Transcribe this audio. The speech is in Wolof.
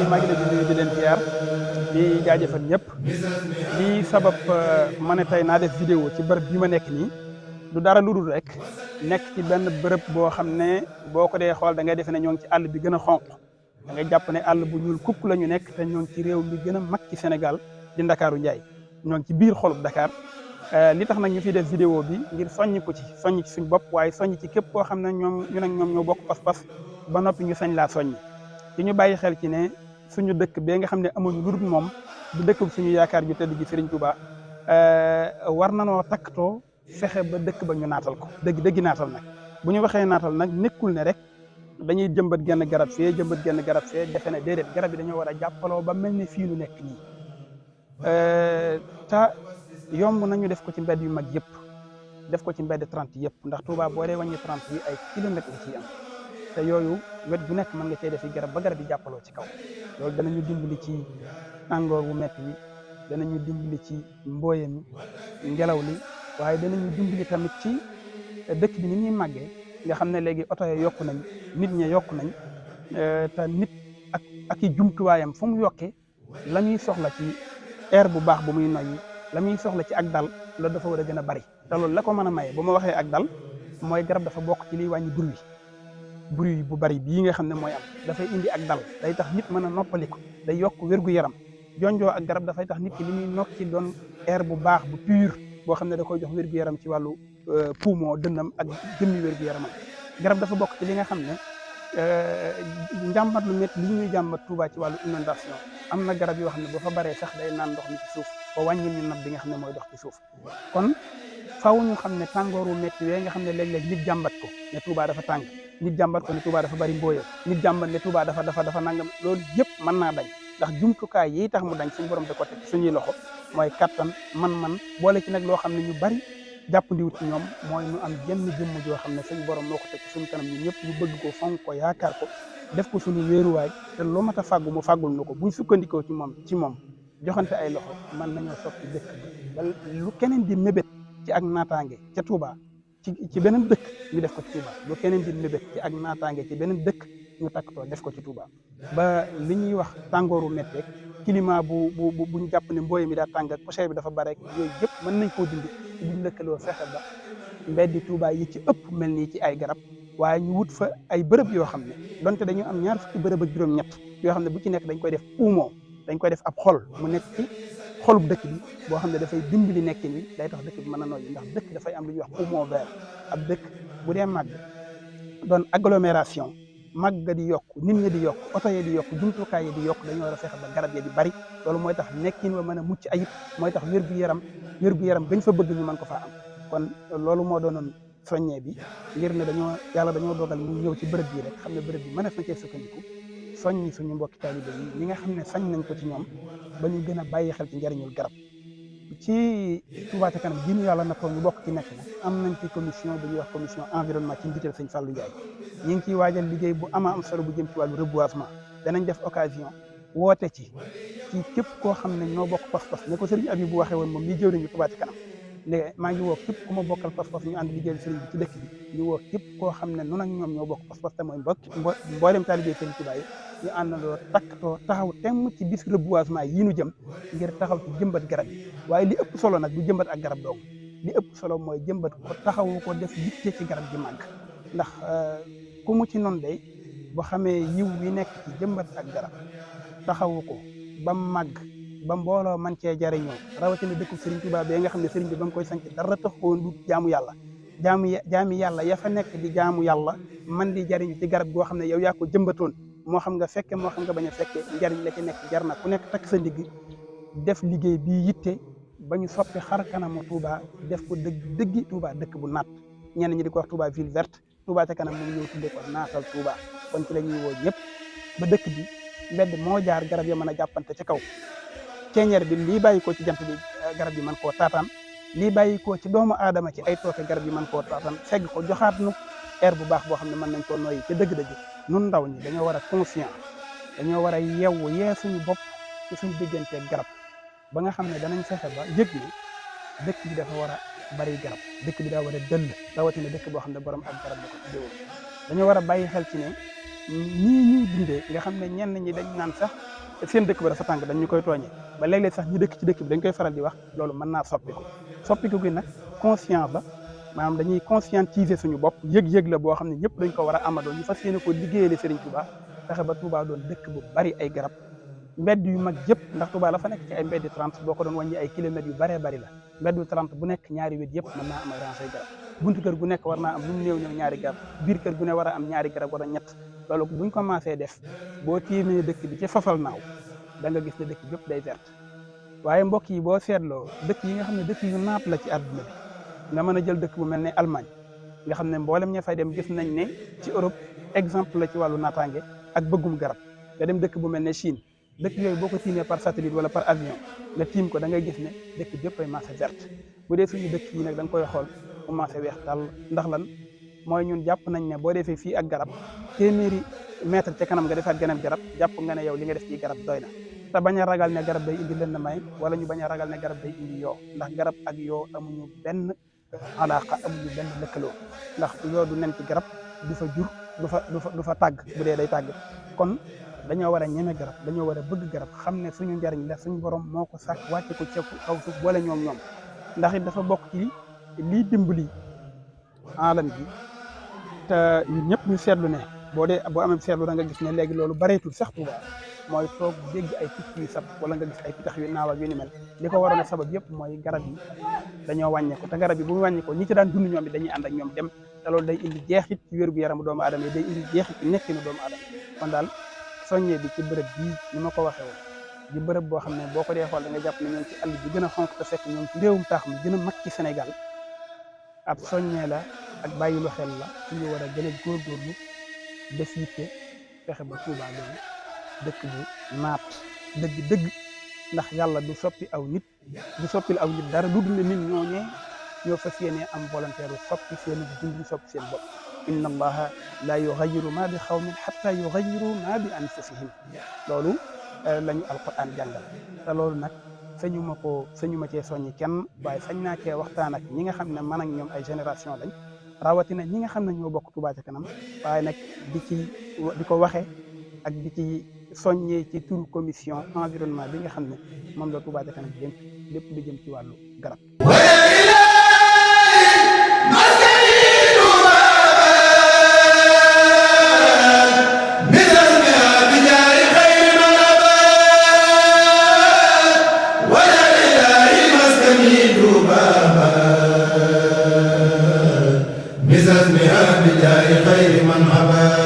maa ngi leen di nuyu di leen ziar di jaajëfal ñëpp li sabab ma ne tey naa def vidéo ci bërëb bi ma nekk nii du dara lu dul rek nekk ci benn bërëb boo xam ne boo ko dee xool da ngay defe ne ñoo ngi ci àll bi gën a xonq da ngay jàpp ne àll bu ñuul kukk la ñu nekk te ñoo ngi ci réew mi gën a mag ci Sénégal di Ndakaaru Njaay ñoo ngi ci biir xolub Dakar li tax nag ñu fi def vidéo bi ngir soññ ko ci soññ ci suñ bopp waaye soññ ci képp koo xam ne ñoom ñu nag ñoom ñoo bokk pas-pas ba noppi ñu sañ laa soññ ci ñu bàyyi xel ci ne suñu dëkk bee nga xam ne amuñu lu dul moom du dëkk suñu yaakaar ju tëdd ji Serigne Touba war nanoo takkatoo fexe ba dëkk ba ñu naatal ko dëgg naatal nag bu ñu waxee naatal nag nekkul ne rek dañuy jëmbat genn garab fee jëmbat genn garab fee defe ne déedéet garab yi dañoo war a jàppaloo ba mel ne fii nu nekk nii te yomb nañu def ko ci mbedd yu mag yëpp def ko ci mbedd 30 yëpp ndax Touba boo dee wàññi 30 yi ay kilomètres la ciy am te yooyu wet bu nekk mën nga cee defi garab ba garab yi jàppaloo ci kaw loolu danañu dimbali ci tàngoor wu metti wi danañu dimbali ci mbooye mi ngelaw li waaye danañu dimbali tamit ci dëkk bi ni ñuy màggee nga xam ne léegi oto yi yokku nañ nit ñi yokku nañ te nit ak i jumtuwaayam fu mu yokkee la ñuy soxla ci air bu baax bu muy noyyi la muy soxla ci ak dal loolu dafa war a gën a bari te loolu la ko mën a maye bu ma waxee ak dal mooy garab dafa bokk ci liy wàññi bruit bu bari bii nga xam ne mooy am dafay indi ak dal day tax nit mën a noppaliku day yokk wér-gu-yaram jonjoo ak garab dafay tax nit ki li muy nokki doon air bu baax bu pur boo xam ne da koy jox wér-gu-yaram ci wàllu poumon dënnam ak jëmmi wér-gu-yaramam garab dafa bokk ci li nga xam ne njàmbat lu métti li ñuy jàmbat Touba ci wàllu inondation am na garab yoo xam ne boo fa baree sax day naan ndox mi ci suuf ba wàññil ñu nab bi nga xam ne mooy dox ci suuf kon faw ñu xam ne tàngooru métti wee nga xam ne léeg-léeg nit jàmbat ko ne Touba dafa tàng nit jàmbat ko ne Touba dafa bari mbooye nit jàmbat ne Touba dafa nangam loolu yëpp mën naa dañ ndax jumtukaay yi tax mu dañ suñu borom da ko teg suñuy loxo mooy kattan man boole ci nag loo xam ne ñu bari jàppandiwut ci ñoom mooy ñu am jenn jëmm joo xam ne suñu borom moo ko teg suñu kanam ñu ñëpp ñu bëgg ko fonk ko yaakaar ko def ko suñu wéeruwaay te lu mat a fàggu mu fàggul na ko buñ sukkandikoo ci moom joxante ay loxo mën nañoo soppi dëkk ba lu keneen di mébét ci ak naataange ca Touba ci beneen dëkk ñu def ko ci Touba lu keneen di mébét ci ak naataange ci beneen dëkk ñu takkatoo def ko ci Touba ba li ñuy wax tàngooru métteeg climat buñ jàpp ne mbooy mi daa tàng ak poussière bi dafa bare ak yooyu yëpp mën nañ koo dindi buñ lëkkaloo fexe ba mbeddi Touba yi ci ëpp mel nii ci ay garab waaye ñu wut fa ay bërëb yoo xam ne donte dañu am ñaar fukki bërëb ak juróom-ñett yoo xam ne bu ci nekk dañ koy def poumon dañ koy def ab xol mu nekk ci xolub dëkk bi boo xam ne dafay dimbali nekkin wi day tax dëkk bi mën a noyyi ndax dëkk dafay am lu ñuy wax poumon vert ab dëkk bu dee màgg doon agglomération màgg di yokk nit ñi di yokk oto yi di yokk jumtukaay yi di yokk dañoo war a fexe ba garab yi di bari loolu mooy tax nekkin wa mën a mucc ayib mooy tax wér-gu-yaram gañ fa bëgg ñu mën ko faa am kon loolu moo doonoon soññee bi ngir ne yàlla dañoo dogal ñu ñëw ci bërëb bii rek xam ne bërëb bi mën na cee sukkandiku soññi suñu mbokki taalibe yi ñi nga xam ne sañ nañ ko ci ñoom ba ñu gën a bàyyi xel ci njariñul garab ci Touba ca kanam ñu yàlla na ko ñu bokk ci nekk nag am nañ ci commission bu ñuy wax commission environnement ci njiital sëñ Fallou Ndiaye ñu ngi ciy waajal liggéey bu am solo bu jëm ci wàllu reboisement danañ def occasion woote ci képp koo xam ne ñoo bokk pas-pas ne ko sëriñ Abib bu waxee woon moom mi jëw nañu Touba ca kanam léegi maa ngi woo képp ku ma bokkal pas-pas ñu ànd liggéeyal sëriñ bi ci dëkk bi ñu woo képp koo xam ne nun ak ñoom ñoo bokk pas-pas te mooy mboolem taalibe sëriñ Touba yi ñu àndandoo takkatoo taxaw temm ci bis reboisement yi ñu jëm ngir taxaw ci jëmbat garab yi waaye li ëpp solo nag du jëmbat ak garab dong li ëpp solo mooy jëmbat ko taxawu ko def yitte ci garab gi màgg ndax ku mu ci noonu day boo xamee yiw wi nekk ci jëmbat ak garab taxawu ko ba màgg ba mbooloo man cee jariñoo rawatina dëkku Serigne Touba bee nga xam ne Serigne bi ba mu koy sanc dara taxoon du jaamu yàlla jaami yàlla ya fa nekk di jaamu yàlla man di jariñu ci garab goo xam ne yow yaa ko jëmbatoon moo xam nga fekke moo xam nga bañ a fekke njariñ la ci nekk jar na ku nekk takk sa ndigg def liggéey bii yitte ba ñu soppi xar kanamu Touba def ko dëggi Touba dëkk bu naat ñenn ñi di ko wax Touba ville verte Touba ca kanam moom ñëw tudde ko naatal Touba kon ci la ñuy woo ñëpp ba dëkk bi mbedd moo jaar garab ya mën a jàppante ci kaw ceeñeer bi lii bàyyi ko ci jant bi garab yi mën koo taataan lii bàyyi ko ci doomu aadama ci ay tooke garab yi mën koo taataan segg ko joxaat nu air bu baax boo xam ne mën nañ koo noyyi ci dëgg-dëgg nun ndaw ñi dañoo war a conscient dañoo war a yeewu yee suñu bopp ci suñu digganteeg garab ba nga xam ne danañ fexe ba yëg ni dëkk bi dafa war a bari garab dëkk bi daa war a dëll rawatina dëkk boo xam ne borom ak garab la ko tuddee woon dañoo war a bàyyi xel ci ne nii ñuy dundee nga xam ne ñenn ñi dañ naan sax seen dëkk ba dafa tàng dañ ñu koy tooñee ba léeg-léeg sax ñi dëkk ci dëkk bi dañ koy faral di wax loolu mën naa soppiku gi nag conscience la maanaam dañuy conscientiser suñu bopp yëg-yëg la boo xam ne ñëpp dañ ko war a amadoo ñu fas yéene ko liggéeyale Serigne Touba fexe ba Touba doon dëkk bu bari ay garab mbedd yu mag yëpp ndax Touba la fa nekk ci ay mbedd 30 boo ko doon wàññi ay kilomètres yu baree bari la mbeddu 30 bu nekk ñaari wet yëpp mën naa am ay rangées garab buntu kër gu nekk war naa am lu mu néew ñaari garab biir kër gu ne war a am ñaari garab wala ñett loolu buñ commencé def boo tiimee dëkk bi ci fafal naaw da nga gis ne dëkk yëpp day verte waaye mbokk yi boo seetloo dëkk yi nga xam ne dëkk yu naat la ci àdduna bi nga mën a jël dëkk bu mel ne Allemagne nga xam ne mboolem ña fay dem gis nañ ne ci Europe exemple la ci wàllu naataange ak bëggum garab nga dem dëkk bu mel ne Chine dëkk yooyu boo ko tiimee par satellite wala par avion nga tiim ko da ngay gis ne dëkk bi yëpp ay massé verte bu dee suñu dëkk yi nag da nga koy xool mu massé weex tàll ndax lan mooy ñun jàpp nañ ne boo defee fii ak garab téeméeri mètre ca kanam nga defaat geneen garab jàpp nga ne yow li nga def ci garab doy na te bañ a ragal ne garab day indi leen na may wala ñu bañ a ragal ne garab day indi yoo ndax garab ak yoo amuñu benn alaaka amuñu benn lëkkaloo ndax yoo du nen ci garab du fa jur du fa tàgg bu dee day tàgg kon dañoo war a ñeme garab dañoo war a bëgg garab xam ne suñu njariñ la suñu borom moo ko sàkk wàcce ko ci kaw suuf boole ñoom ndax it dafa bokk ci lii dimbali alam bi te ñun ñëpp ñu seetlu ne boo amee seetlu da nga gis ne léegi loolu bareetul sax Tuuba mooy toog dégg ay picc yu sab wala nga gis ay pitax yu naaw ak yu ni mel li ko waroon a sabab yëpp mooy garab yi dañoo wàññeeku te garab yi bu ñu wàññeeku ñi ci daan dund ñoom bi dañuy ànd ak ñoom dem te loolu day indi jeexit ci wér gu yaramu doomu aadama yi day indi jeexit ci nekkinu doomu aadama kon daal soññee bi ci bërëb bii ni ma ko waxee woon di bërëb boo xam ne boo ko dee xool da nga jàpp ne ñoom ci àll bi gën a xonk te fekk ñoom ci réewum taax mi gën a mag ci Sénégal ab soññee la ak bàyyi lu xel la ñu war a gën a góorgóorlu def yitte fexe ba Touba doon dëkk bu naat dëgg ndax yàlla du soppi aw nit du soppil aw nit dara lu dul ne nit ñooñee ñoo fas yéenee am volontaire soppi seen dund soppi seen bopp inna allaha la yughayyiru ma bi xawmin hatta yughayyiru ma bi anfusihim loolu lañu alquran jàngal te loolu nag sañu ma cee soññi kenn waaye sañ naa cee waxtaan ak ñi nga xam ne man ak ñoom ay génération lañ rawatina ñi nga xam ne ñoo bokk Touba ca kanam waaye nag di ko waxe ak di ci soññee ci turu commission environnement bi nga xam ne moom la Touba ca kanam jëm lépp lu jëm ci wàllu garab بزمها بجاه خير من هبى